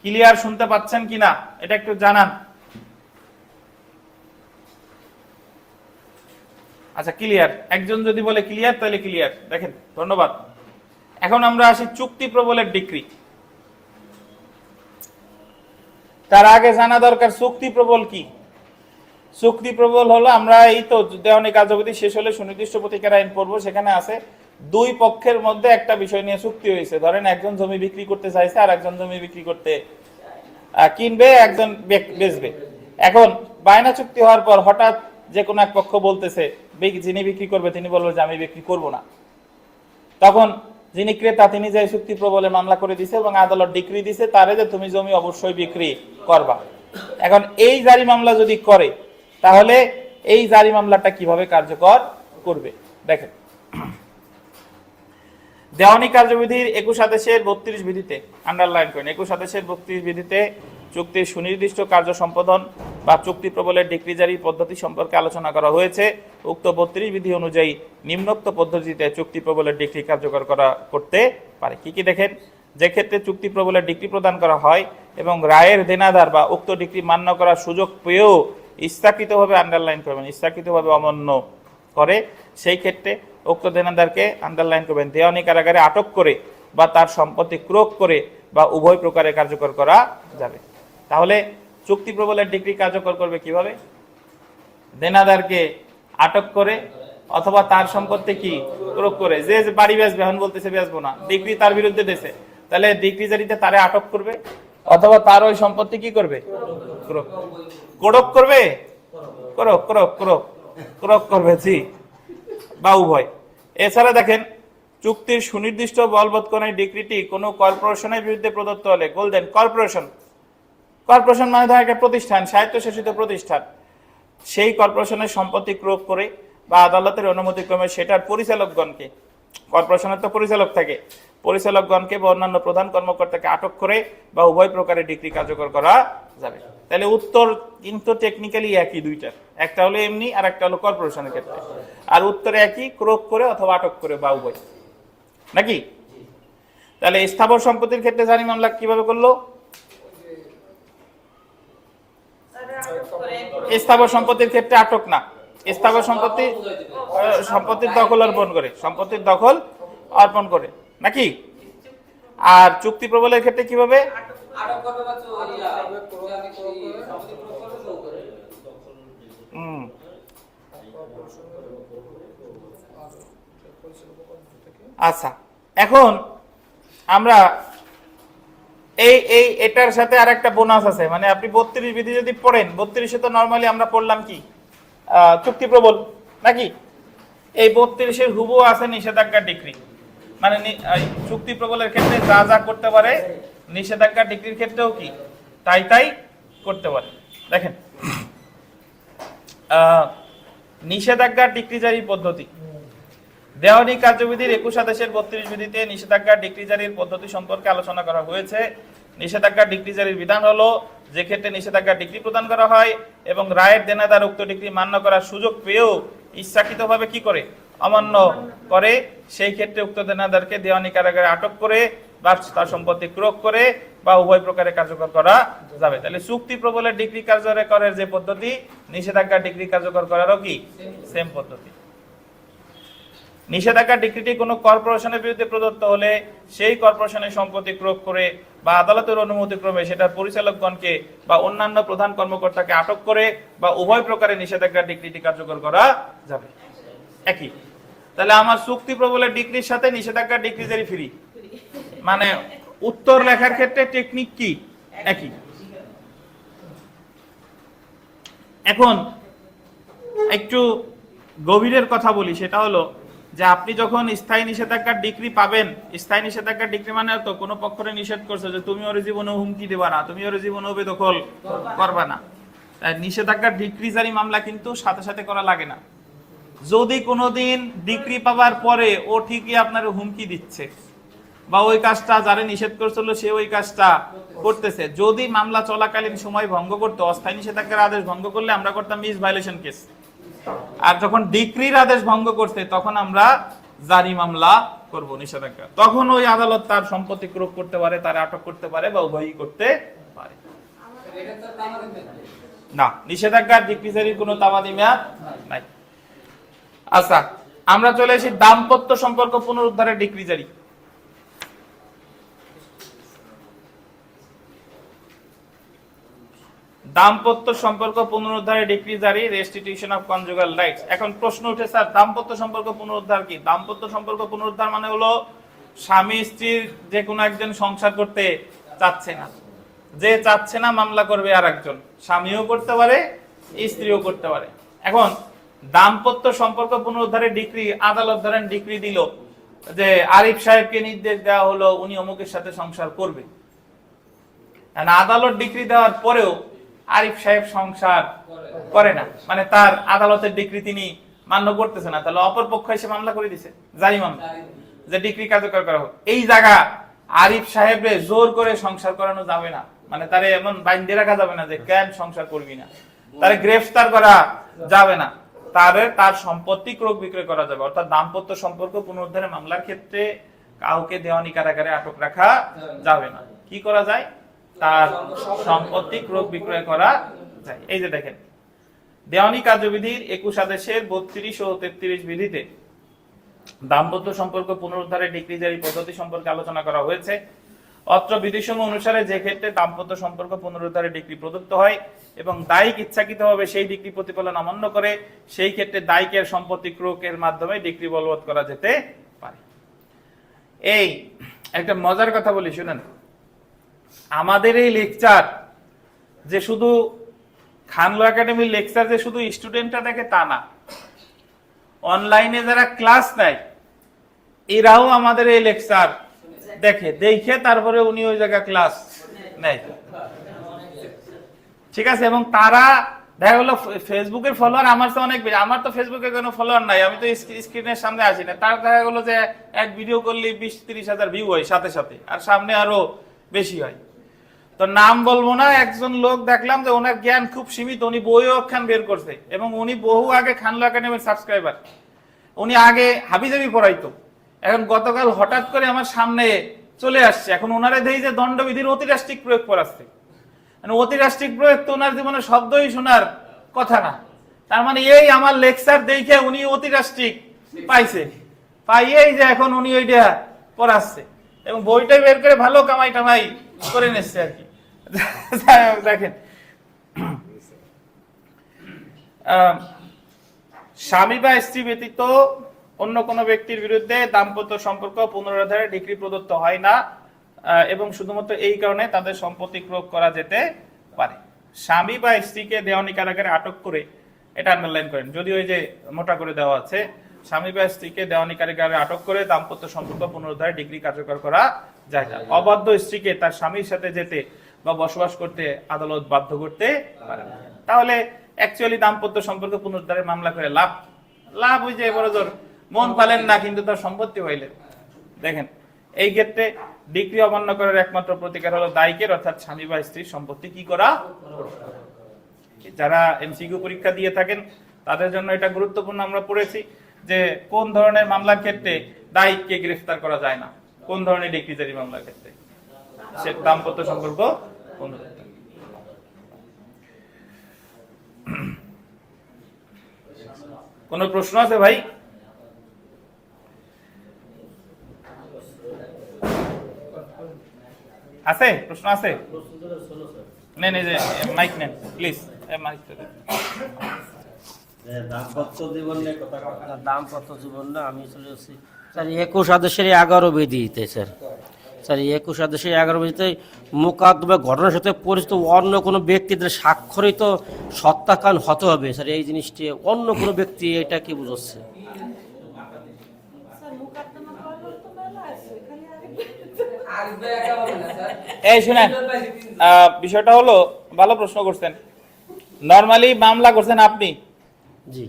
ক্লিয়ার শুনতে পাচ্ছেন কিনা এটা একটু জানান। আচ্ছা ক্লিয়ার, একজন যদি বলে ক্লিয়ার তাহলে ক্লিয়ার, দেখেন ধন্যবাদ। এখন আমরা আসি চুক্তি প্রবলের ডিক্রি। তার আগে জানা দরকার চুক্তি প্রবল কি। চুক্তি প্রবল হলো, আমরা এই তো দেওয়ানি কার্যবিধি শেষ হলে সুনির্দিষ্ট প্রতিকার আইন পড়বো, সেখানে আছে দুই পক্ষের মধ্যে একটা বিষয় নিয়ে চুক্তি হয়েছে। ধরেন একজন জমি বিক্রি করতে চাইছে আর একজন জমি বিক্রি করতে কিনবে, একজন বেচবে। এখন বায়না চুক্তি হওয়ার পর হঠাৎ যে কোনো এক পক্ষ বলতেছে, যিনি বিক্রি করবে তিনি বলবে যে আমি বিক্রি করব না। তখন যিনি ক্রেতা তিনি যে চুক্তি প্রবলে মামলা করে দিছে এবং আদালত ডিক্রি দিছে তারে যে তুমি জমি অবশ্যই বিক্রি করবা। এখন এই জারি মামলা যদি করে তাহলে এই জারি মামলাটা কিভাবে কার্যকর করবে দেখেন। দেওয়ানি কার্যবিধির 21 আদেশের 32 বিধিতে আন্ডারলাইন করেন 21 আদেশের 32 বিধিতে চুক্তির সুনির্দিষ্ট কার্য সম্পাদন বা চুক্তি প্রবলের ডিক্রি জারির পদ্ধতি সম্পর্কে আলোচনা করা হয়েছে। উক্ত 32 বিধি অনুযায়ী নিম্নোক্ত পদ্ধতিতে চুক্তি প্রবলের ডিক্রি কার্যকর করতে পারে। কি কি দেখেন, যে ক্ষেত্রে চুক্তি প্রবলের ডিক্রি প্রদান করা হয় এবং রায়ের দেনাদার বা উক্ত ডিক্রি মান্য করার সুযোগ পেয়েও ইচ্ছাকৃতভাবে আন্ডারলাইন করবেন ইচ্ছাকৃতভাবে অমান্য করে, সেই ক্ষেত্রে উক্ত দেনাদারকে আন্ডারলাইন করবেন দেওয়ানি কারাগারে আটক করে বা তার সম্পত্তি ক্রোক করে বা উভয় প্রকারে কার্যকর করা যাবে। তাহলে চুক্তি প্রবলের ডিক্রি কার্যকর করবে কিভাবে? দেনাদারকে আটক করে অথবা তার সম্পত্তি কি ক্রোক করে। যে বাড়ি বেচবে এখন বলতেছে বেচবো না, ডিক্রি তার বিরুদ্ধে দেশে, তাহলে ডিক্রি জারিতে তারে আটক করবে অথবা তার ওই সম্পত্তি কি করবে, ক্রোক করবে, ক্রোক করবে জি, বা উভয়। এছাড়া দেখেন চুক্তির সুনির্দিষ্ট বলবৎকরণের ডিক্রিটি কোনো কর্পোরেশনের বিরুদ্ধে প্রদত্ত হলে, গোল্ডেন কর্পোরেশন মানে ধর একটা প্রতিষ্ঠান, স্বায়ত্তশাসিত প্রতিষ্ঠান, সেই কর্পোরেশনের সম্পত্তি ক্রোক করে বা আদালতের অনুমতিক্রমে সেটার পরিচালকগণকে, কর্পোরেশনের তো পরিচালক থাকে, পরিচালকগণকে বা অন্যান্য প্রধান কর্মকর্তাকে আটক করে বা উভয় প্রকারে ডিক্রি কার্যকর করা যাবে। তাহলে উত্তর কিন্তু টেকনিক্যালি একই দুইটার, একটা হলো এমনি আর একটা হলো কর্পোরেশনের ক্ষেত্রে, আর উত্তরে একই, ক্রোক করে অথবা আটক করে বা উভয়, নাকি? তাহলে স্থাবর সম্পত্তির ক্ষেত্রে জারি মামলা কিভাবে করলো? স্থাবর সম্পত্তির ক্ষেত্রে আটক না, স্থাবর সম্পত্তির দখল অর্পণ করে নাকি? আর চুক্তি প্রবলের ক্ষেত্রে কিভাবে? আচ্ছা, এখন আমরা এটার সাথে আর একটা বোনাস আছে, মানে আপনি 32 বিধি যদি পড়েন, 32-এ তো নরমালি আমরা পড়লাম কি চুক্তি প্রবল নাকি? এই 32-এর হুবহু আছে নিষেধাজ্ঞা ডিক্রি, মানে চুক্তি প্রবলের ক্ষেত্রে যা যা করতে পারে নিষেধাজ্ঞা ডিক্রির ক্ষেত্রেও কি তাই করতে পারে। দেখেন নিষেধাজ্ঞার ডিক্রি জারির পদ্ধতি। দেওয়ানি কার্যবিধির 21 আদেশের 32 বিধিতে নিষেধাজ্ঞার ডিক্রি জারির পদ্ধতি সম্পর্কে আলোচনা করা হয়েছে। নিষেধাজ্ঞার ডিক্রি জারির বিধান হলো, যে ক্ষেত্রে নিষেধাজ্ঞার ডিক্রি প্রদান করা হয় এবং রায়ের দেনাদার উক্ত ডিক্রি মান্য করার সুযোগ পেয়েও ইচ্ছাকৃতভাবে কি করে, অমান্য করে, সেই ক্ষেত্রে উক্ত দেনাদারকে দেওয়ানি কারাগারে আটক করে বা তার সম্পত্তি ক্রয় করে বা উভয় প্রকারে কার্যকর করা যাবে। তাহলে চুক্তি প্রবলের ডিক্রি কার্যকরের যে পদ্ধতি, নিষেধাজ্ঞার ডিক্রি কার্যকর করারও কি সেম পদ্ধতি। নিষেধাজ্ঞার ডিক্রিটি কোনো কর্পোরেশনের বিরুদ্ধে প্রদত্ত হলে সেই কর্পোরেশনের সম্পত্তি ক্রয় করে বা আদালতের অনুমতিক্রমে সেটার পরিচালকগণকে বা অন্যান্য প্রধান কর্মকর্তাকে আটক করে বা উভয় প্রকারে নিষেধাজ্ঞার ডিক্রিটি কার্যকর করা যাবে। একই। তাহলে আমার চুক্তি প্রবলের ডিক্রির সাথে নিষেধাজ্ঞার ডিক্রি জারি ফ্রি, মানে উত্তর লেখার ক্ষেত্রে টেকনিক কি একই। এখন একটু গভীরের কথা বলি, সেটা হলো যে আপনি যখন স্থায়ী নিষেধাজ্ঞার ডিক্রি পাবেন, স্থায়ী নিষেধাজ্ঞার ডিক্রি মানে তো কোনো পক্ষরে নিষেধ করছে যে তুমি ওর জীবনে হুমকি দেবা না, তুমি ওর জীবনে বেদখল করবা না। নিষেধাজ্ঞার ডিক্রি জারি মামলা কিন্তু সাথে সাথে করা লাগে না। যদি কোনোদিন ডিক্রি পাওয়ার পরে ও ঠিকই আপনার হুমকি দিচ্ছে বা ওই কাজটা যারা নিষেধ করছিল সে ওই কাজটা করতেছে, যদি মামলা চলাকালীন সময় ভঙ্গ করতো, অস্থায়ী নিষেধাজ্ঞার আদেশ ভঙ্গ করলে আমরা করতাম মিস ভায়োলেশন কেস, আর যখন ডিক্রির আদেশ ভঙ্গ করছে তখন আমরা জারি মামলা করব নিষেধাজ্ঞা। তখন ওই আদালত তার সম্পত্তি ক্রয় করতে পারে, তার আটক করতে পারে বা উভয়ই করতে পারে। না, নিষেধাজ্ঞার ডিক্রি জারির কোনো তামাদি মেয়াদ নাই। আচ্ছা, আমরা চলে আসি দাম্পত্য সম্পর্ক পুনরুদ্ধারের ডিক্রি জারি। দাম্পত্য সম্পর্ক পুনরুদ্ধারের ডিক্রি জারি, রেস্টিটিউশন অফ কনজুগাল রাইটস। এখন প্রশ্ন উঠে, স্যার দাম্পত্য সম্পর্ক পুনরুদ্ধার কি? দাম্পত্য সম্পর্ক পুনরুদ্ধার মানে হলো স্বামী স্ত্রীর যে কোনো একজন সংসার করতে চাচ্ছে না, যে চাচ্ছে না মামলা করবে আর একজন, স্বামীও করতে পারে স্ত্রীও করতে পারে। এখন দাম্পত্য সম্পর্ক পুনরুদ্ধারের ডিক্রি, আদালত ধরেন ডিক্রি দিল যে আরিফ সাহেবকে নির্দেশ দেওয়া হলো উনি অমুকের সাথে সংসার করবে, আদালত ডিক্রি দেওয়ার পরেও আরিফ সাহেব সংসার করে না, মানে তার আদালতের ডিক্রি তিনি মান্য করতেছে না, তাহলে অপর পক্ষ এসে মামলা করে দিছে জারি মামলা, যে ডিক্রি কার্যকর করা হোক। এই জায়গা আরিফ সাহেবরে জোর করে সংসার করানো যাবে না, মানে তারে এমন বাইন্ধে রাখা যাবে না যে কেন সংসার করবি না, তারে গ্রেফতার করা যাবে না, তার সম্পত্তি ক্রয় বিক্রয় করা যাবে। অর্থাৎ দাম্পত্য সম্পর্ক পুনরুদ্ধারের মামলার ক্ষেত্রে কাউকে দেওয়ানি কারাগারে আটক রাখা যাবে না। কি করা যায়? তার সম্পত্তি ক্রয় বিক্রয় করা যায়। এই যে দেখেন, দেওয়ানি কার্যবিধির 21 আদেশের 32 ও 33 বিধিতে দাম্পত্য সম্পর্ক পুনরুদ্ধারের ডিক্রি জারি পদ্ধতি সম্পর্কে আলোচনা করা হয়েছে। অত্র বিধিসমূহ অনুসারে যে ক্ষেত্রে দাম্পত্য সম্পর্ক পুনরুদ্ধারের ডিক্রি প্রদত্ত হয় এবং দায়িক ইচ্ছাকৃতভাবে সেই ডিক্রি প্রতিপালন অমান্য করে, সেই ক্ষেত্রে দায়িকের সম্পত্তি ক্রয়ের মাধ্যমে ডিক্রি বলবৎ করা যেতে পারে। এই একটা মজার কথা বলি, শুনেন। আমাদের এই লেকচার যে শুধু খানলো একাডেমির লেকচার যে শুধু স্টুডেন্টরা দেখে তা না, অনলাইনে যারা ক্লাস নেয় এরাও আমাদের এই লেকচার দেখে তারপরে উনি ওই জায়গায় ক্লাস নেয়, ঠিক আছে? এবং তারা দেখা গেলো ফেসবুকের ফলোয়ার আমার তো অনেক বেশি, আমার তো ফেসবুকে কোনো ফলোয়ার নাই, আমি তো স্ক্রিনের সামনে আসি না, তার দেখা গেলো যে এক ভিডিও করলে 20-30 হাজার ভিউ হয় সাথে সাথে, আর সামনে আরো বেশি হয়। তো নাম বলবো না, একজন লোক দেখলাম যে ওনার জ্ঞান খুব সীমিত, উনি বইও একখান বের করছে এবং উনি বহু আগে খানলো একাডেমির সাবস্ক্রাইবার, উনি আগে হাবিজাবি পড়াইতো, এখন গতকাল হঠাৎ করে আমার সামনে চলে আসছে, এখন ওনারা দেখি যে দণ্ডবিধির অতিরাষ্ট্রিক প্রয়োগ করাচ্ছে। মানে অতিরাষ্ট্রিক প্রয়োগ তো ওনার জীবনে শব্দই শোনার কথা না, তার মানে এই আমার লেকচার দেখে উনি অতিরাষ্ট্রিক পাইছে, পাইয়েই যে এখন উনি ওইটা পড়াচ্ছে এবং বইটা বের করে ভালো কামাই টামাই করে নিচ্ছে আর কি। দেখেন, স্বামী বা স্ত্রী ব্যতীত অন্য কোনো ব্যক্তির বিরুদ্ধে দাম্পত্য সম্পর্ক পুনরুদ্ধারের ডিক্রি প্রদত্ত হয় না এবং শুধুমাত্র এই কারণে তাদের সম্পত্তি ক্রয় করা যেতে পারে। স্বামী বা স্ত্রীকে দেওয়ানি কারাগারে আটক করে, এটা আন্ডারলাইন করেন, যদি ওই যে মোটা করে দেওয়া আছে, স্বামী বা স্ত্রীকে দেওয়ানি কারাগারে আটক করে দাম্পত্য সম্পর্ক পুনরুদ্ধারের ডিক্রি কার্যকর করা যায় না। অবাধ্য স্ত্রীকে তার স্বামীর সাথে যেতে বা বসবাস করতে আদালত বাধ্য করতে পারে না। তাহলে অ্যাকচুয়ালি দাম্পত্য সম্পর্ক পুনরুদ্ধারের মামলা করে লাভ লাভ ওই যে বড় জোর মন পালেন না কিন্তু তার সম্পত্তি হইলেন। দেখেন এই ক্ষেত্রে ডিক্রি অমান্য করার একমাত্র প্রতিকার হলো দায়িকের অর্থাৎ স্বামী বা স্ত্রীর সম্পত্তি কি করা। যারা এমসিকিউ পরীক্ষা দিয়ে থাকেন তাদের জন্য এটা গুরুত্বপূর্ণ। আমরা পড়েছি যে কোন ধরনের মামলার ক্ষেত্রে দায়িককে গ্রেফতার করা যায় না, কোন ধরনের ডিক্রি জারি মামলার ক্ষেত্রে, সে দাম্পত্য সম্পর্ক পুনরুদ্ধার। কোন প্রশ্ন আছে ভাই? আছে প্রশ্ন আছে? নেন এই যে মাইক নেন প্লিজ, মাইক দাম্পত্য জীবন নিয়ে কথা দাম্পত্য জীবন না, আমি চলে যাচ্ছি স্যার 21 আদেশের 11 বিধিতে স্যার 21 আদেশের 11 বিধিতে মোকদ্দমা ঘটনার সাথে পরিচিত অন্য কোনো ব্যক্তিদের স্বাক্ষরিত সত্যাকান হতে হবে স্যার। এই জিনিসটি অন্য কোনো ব্যক্তি এটা কি বুঝাচ্ছে? এই শুনেন, বিষয়টা হলো ভালো প্রশ্ন করছেন। নরমালি মামলা করছেন আপনি, জি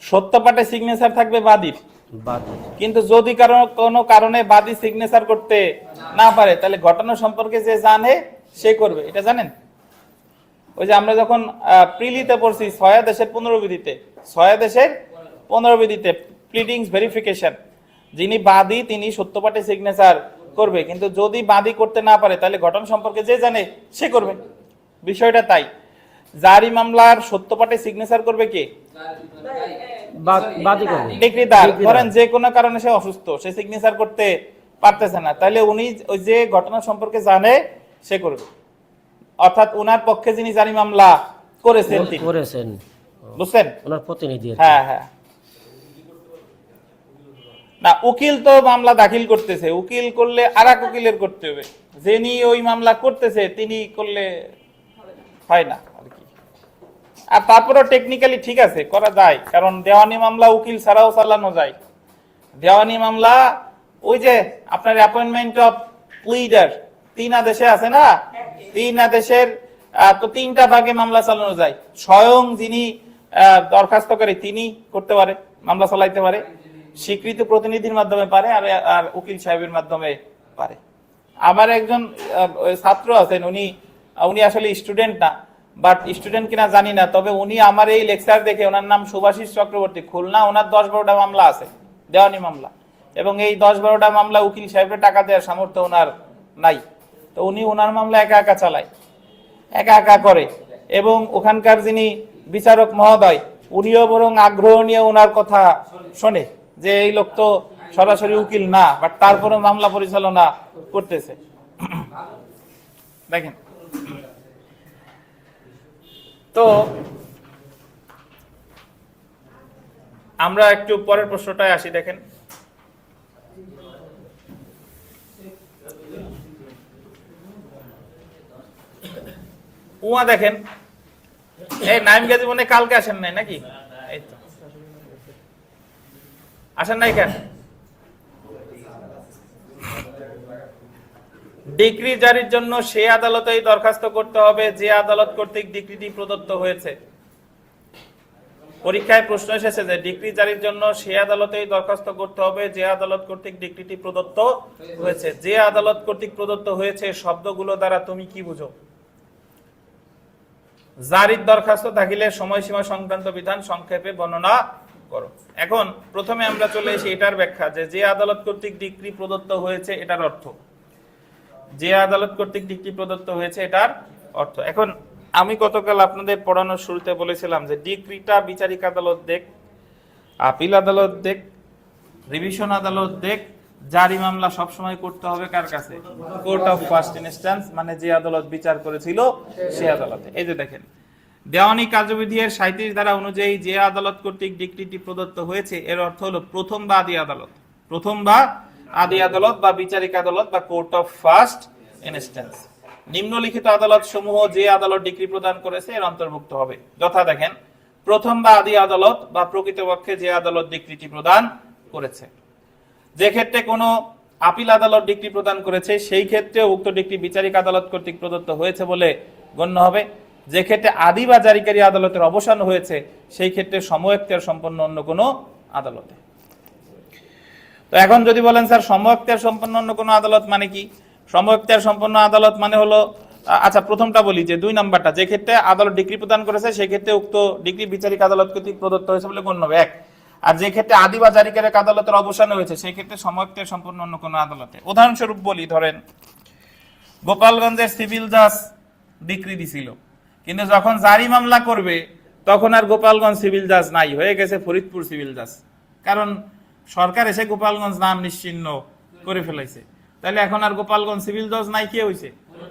সত্যপাঠে সিগনেচার থাকবে বাদীর, বাদী কিন্তু যদি কোনো কারণে বাদী সিগনেচার করতে না পারে তাহলে ঘটনা সম্পর্কে যে জানে সে করবে। এটা জানেন? ওই যে আমরা যখন প্রিলিতে পড়ছি 6 আদেশের 15 বিধিতে, 6 আদেশের 15 বিধিতে প্লিডিংস ভেরিফিকেশন, যিনি বাদী তিনি সত্যপাঠে সিগনেচার করবে, কিন্তু যদি বাদী করতে না পারে তাহলে ঘটনা সম্পর্কে যে জানে সে করবে। বিষয়টা তাই। জারি মামলার সত্যপাঠে সিগনেচার করবে কে? বাদী করবে। ডিক্রিদার। ধরেন যে কোনো কারণে সে অসুস্থ, সে সিগনেচার করতে পারতেছে না, তাহলে উনি ওই যে ঘটনা সম্পর্কে জানে সে করবে, অর্থাৎ উনার পক্ষে যিনি জারি মামলা করেছেন তিনি করেছেন, বুঝছেন? ওনার প্রতিনিধি। হ্যাঁ হ্যাঁ। না উকিল তো মামলা দাখিল করতেছে, উকিল করলে আরেক উকিলের করতে হবে, যিনি ওই মামলা করতেছে তিনি করলে হয় না আর কি। আর তারপরেও টেকনিক্যালি ঠিক আছে, করা যায়, কারণ দেওয়ানি মামলা উকিল ছাড়াও চালানো যায়। দেওয়ানি মামলা ওই যে আপনার অ্যাপয়েন্টমেন্ট অফ প্লিডার 3 আদেশে আছে না, 3 আদেশের তো 3টা ভাগে মামলা চালানো যায়। স্বয়ং যিনি দরখাস্তকারী তিনি করতে পারে, মামলা চালাইতে পারে, স্বীকৃত প্রতিনিধির মাধ্যমে পারে, আর উকিল সাহেবের মাধ্যমে পারে। আমার একজন ছাত্র আছেন, উনি আসলে স্টুডেন্ট না, বাট স্টুডেন্ট কিনা জানি না, তবে উনি আমার এই লেকচার দেখে, ওনার নাম সুভাষিস চক্রবর্তী, খুলনা, ওনার 10-12টা মামলা আছে, দেওয়ানি মামলা, এবং এই 10-12টা মামলা উকিল সাহেবের টাকা দেওয়ার সামর্থ্য ওনার নাই, তো উনি ওনার মামলা একা একা চালায়, একা একা করে, এবং ওখানকার যিনি বিচারক মহোদয় উনিও বরং আগ্রহ নিয়ে ওনার কথা শোনে যে এই লোক তো সরাসরি উকিল না, বাট তারপরে মামলা পরিচালনা করতেছে। দেখেন, তো আমরা একটু পরের প্রশ্নটায় আসি। দেখেন, উমা দেখেন, এই নাইম গাজী মনে কালকে আসেন নাই নাকি? এই তো আসেন নাই কেন? ডিক্রি জারির জন্য সে আদালতেই দরখাস্ত করতে হবে যে আদালত কর্তৃক ডিক্রিটি প্রদত্ত হয়েছে। পরীক্ষায় প্রশ্ন এসেছে যে ডিক্রি জারির জন্য সে আদালতেই দরখাস্ত করতে হবে যে আদালত কর্তৃক ডিক্রিটি প্রদত্ত হয়েছে। যে আদালত কর্তৃক প্রদত্ত হয়েছে শব্দগুলো দ্বারা তুমি কি বুঝো? জারির দরখাস্ত দাখিলের সময়সীমা সংক্রান্ত বিধান সংক্ষেপে বর্ণনা করো। এখন প্রথমে আমরা চলে এসে এটার ব্যাখ্যা, যে আদালত কর্তৃক ডিক্রি প্রদত্ত হয়েছে এটার অর্থ, যে আদালত কর্তৃক ডিক্রি প্রদত্ত হয়েছে এটার অর্থ। এখন আমি গতকাল আপনাদের পড়ানোর শুরুতে বলেছিলাম যে ডিক্রিটা বিচারিক আদালত দেখ, আপিল আদালত দেখ, রিভিশন আদালত দেখ, জারি মামলা সবসময় করতে হবে কার কাছে? কোর্ট অফ ফার্স্ট ইনস্ট্যান্স, মানে যে আদালত বিচার করেছিল সে আদালতে। এই যে দেখেন, দেওয়ানি কার্যবিধি এর 37 ধারা অনুযায়ী যে আদালত কর্তৃক ডিক্রিটি প্রদত্ত হয়েছে এর অর্থ হলো প্রথম বা আদি আদালত, প্রথম বা আদি আদালত বা বিচারিক আদালত বা কোর্ট অফ ফার্স্ট ইনস্ট্যান্স। নিম্নলিখিত আদালত সমূহ যে আদালত ডিক্রি প্রদান করেছে এর অন্তর্ভুক্ত হবে, যথা দেখেন, প্রথম বা আদি আদালত বা প্রকৃতপক্ষে যে আদালত ডিক্রিটি প্রদান করেছে। যে ক্ষেত্রে কোনো আপিল আদালত ডিক্রি প্রদান করেছে সেই ক্ষেত্রে উক্ত ডিক্রি বিচারিক আদালত কর্তৃক প্রদত্ত হয়েছে বলে গণ্য হবে। যে ক্ষেত্রে আদি বা জারিকারী আদালতের অবসান হয়েছে সেই ক্ষেত্রে সমএখতিয়ার সম্পন্ন অন্য কোনো আদালতে। তো এখন যদি বলেন স্যার সমএখতিয়ার সম্পন্ন অন্য কোনো আদালত মানে কি? সমএখতিয়ার সম্পন্ন আদালত মানে হলো, আচ্ছা প্রথমটা বলি যে 2 নাম্বারটা, যে ক্ষেত্রে আদালত ডিগ্রি প্রদান করেছে সেই ক্ষেত্রে উক্ত ডিগ্রি বিচারিক আদালত কর্তৃক প্রদত্ত হয়েছে বলে গণ্য হবে, 1। আর যে ক্ষেত্রে আদি বা জারিকারী আদালতের অবসান হয়েছে সেই ক্ষেত্রে সমএখতিয়ার সম্পন্ন অন্য কোনো আদালতে। উদাহরণস্বরূপ বলি, ধরেন গোপালগঞ্জের সিভিল জাজ ডিগ্রি দিছিল, কিন্তু যখন জারি মামলা করবে তখন আর গোপালগঞ্জ সিভিল জাজ নাই, হয়ে গেছে ফরিদপুর সিভিল জাজ। কারণ সরকার এসে গোপালগঞ্জ নাম নিশ্চিহ্ন করে ফেলাইছে, তাহলে এখন আর গোপালগঞ্জ সিভিল জাজ নাই, কে হইছে?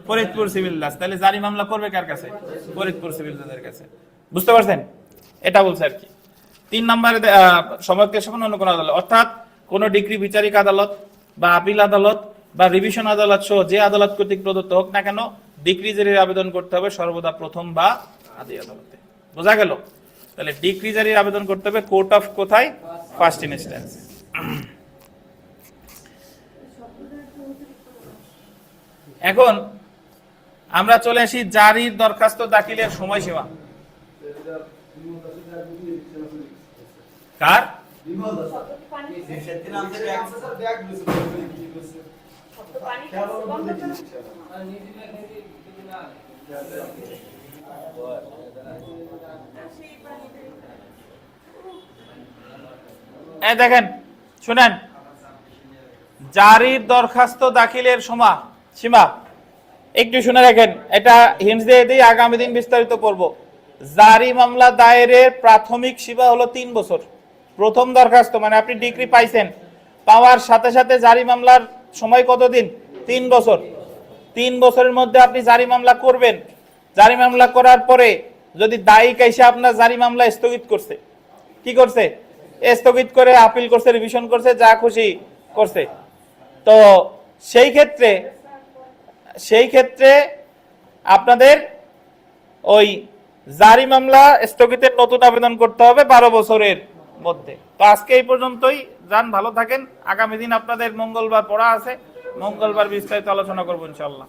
ফরিদপুর সিভিল জাজ। তাহলে জারি মামলা করবে কার কাছে? ফরিদপুর সিভিল জাজের কাছে। বুঝতে পারছেন? এটা বলছে আর কি। 3 নম্বরে সমএখতিয়ার সম্পন্ন অন্য কোনো আদালত, অর্থাৎ কোন ডিগ্রি বিচারিক আদালত বা আপিল আদালত বা রিভিশন আদালত সহ যে আদালত কর্তৃক প্রদত্ত হোক না কেন, ডিগ্রি জারির আবেদন করতে হবে সর্বদা প্রথম বা আদি আদালতে। বোঝা গেল? তাহলে ডিগ্রি জারির আবেদন করতে হবে কোর্ট অফ কোথায়? First instance. এখন আমরা চলে আসি জারির দরখাস্ত দাখিলের সময়সীমা। কার? দেখেন শুনেন, জারির দরখাস্ত দাখিলের সীমা একটু শুনে রাখেন, এটা হিন্টস দিয়ে দিই, আগামী দিন বিস্তারিত পড়ব। জারি মামলা দায়েরের প্রাথমিক সীমা হলো 3 বছর। প্রথম দরখাস্ত মানে আপনি ডিগ্রি পাইছেন, পাওয়ার সাথে সাথে জারি মামলার সময় কতদিন? 3 বছর। 3 বছরের মধ্যে আপনি জারি মামলা করবেন। জারি মামলা করার পরে যদি দায়িক এসে আপনার জারি মামলা স্থগিত করছে, কি করছে? স্থগিত করে আপিল করছে, রিভিশন করছে, যা খুশি করছে, তো সেই ক্ষেত্রে আপনাদের ওই জারি মামলা স্থগিতের নতুন আবেদন করতে হবে 12 বছরের মধ্যে। তো আজকে এই পর্যন্তই, যান ভালো থাকেন। আগামী দিন আপনাদের মঙ্গলবার পড়া আছে, মঙ্গলবার বিস্তারিত আলোচনা করবো ইনশাআল্লাহ।